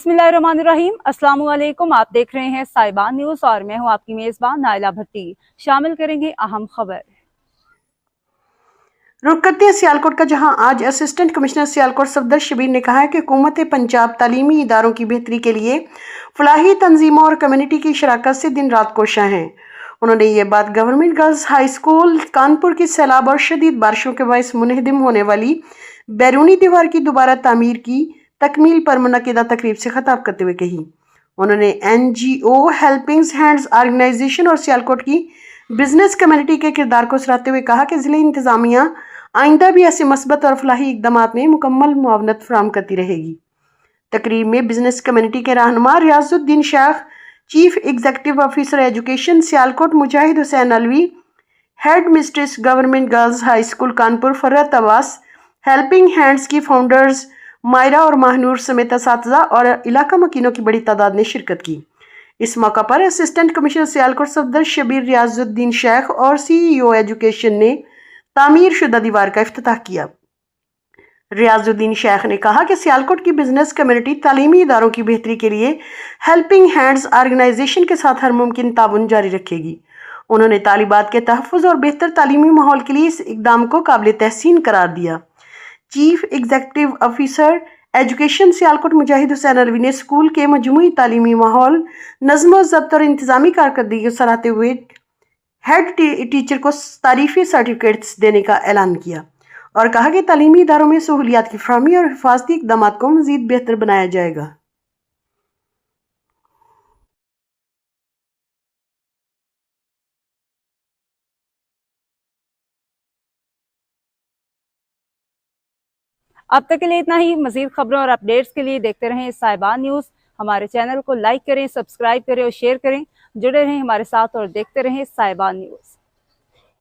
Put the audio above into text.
बिस्मिल्लाहिर्रहमानिर्रहीम। अस्सलाम वालेकुम। आप देख रहे हैं साहिबान न्यूज़ और मैं हूं आपकी मेज़बान नाइला भट्टी। शामिल करेंगे अहम खबर। रुख करते हैं सियालकोट का, जहां आज असिस्टेंट कमिश्नर सियालकोट सफदर शबीर ने कहा है कि हुकूमत पंजाब तालीमी इदारों की बेहतरी के लिए फलाही तंजीमों और कम्युनिटी की शराकत से दिन रात कोशां हैं। उन्होंने ये बात government girls high school Kanpur की सैलाब और शदीद बारिशों के बायस मुनहदिम होने वाली बैरूनी दीवार की दोबारा तामीर की तकमील पर मुनक्किदा तकरीब से खिताब करते हुए कही। उन्होंने NGO हेल्पिंग हैंड्स ऑर्गेनाइजेशन और सियालकोट की बिजनेस कम्युनिटी के किरदार को सराहते हुए कहा कि जिले इंतजामिया आइंदा भी ऐसे मस्बत और फलाही इकदाम में मुकम्मल मुआवनत फराहम करती रहेगी। तकरीब में बिजनेस कम्युनिटी के रहनुमा Riazuddin Sheikh, chief executive officer education Sialkot Mujahid Hussain Alvi, headmistress government girls high school Kanpur Farhat Abbas, helping hands की फाउंडर्स मायरा और महानूर समेत असातिज़ा और इलाका मकीनों की बड़ी तादाद ने शिरकत की। इस मौका पर असिस्टेंट कमिश्नर सियालकोट सफदर शबीर रियाजुद्दीन शेख और CEO एजुकेशन ने तामीर शुदा दीवार का इफ्तिताह किया। रियाजुद्दीन शेख ने कहा कि सियालकोट की बिजनेस कम्युनिटी तालीमी इदारों की बेहतरी के लिए हेल्पिंग हैंड्स ऑर्गेनाइजेशन के साथ हर मुमकिन ताउन जारी रखेगी। उन्होंने तालिबात के तहफ़्फ़ुज़ और बेहतर तालीमी माहौल के लिए इस इक़दाम को काबिल तहसीन करार दिया। Chief executive officer education Sialkot Mujahid Hussain Alvi ने स्कूल के मजमूई तालीमी माहौल, नज़्म व ज़ब्त और इंतज़ामी कारकर्दगी को सराहते हुए हेड टीचर को तारीफ़ी सर्टिफिकेट्स देने का ऐलान किया और कहा कि तालीमी इदारों में सहूलियात की फराहमी और हिफाजती इक़दाम को मज़ीद बेहतर बनाया जाएगा। अब तक के लिए इतना ही। मजीद खबरों और अपडेट्स के लिए देखते रहें साहिबान न्यूज़। हमारे चैनल को लाइक करें, सब्सक्राइब करें और शेयर करें। जुड़े रहें हमारे साथ और देखते रहें साहिबान न्यूज़।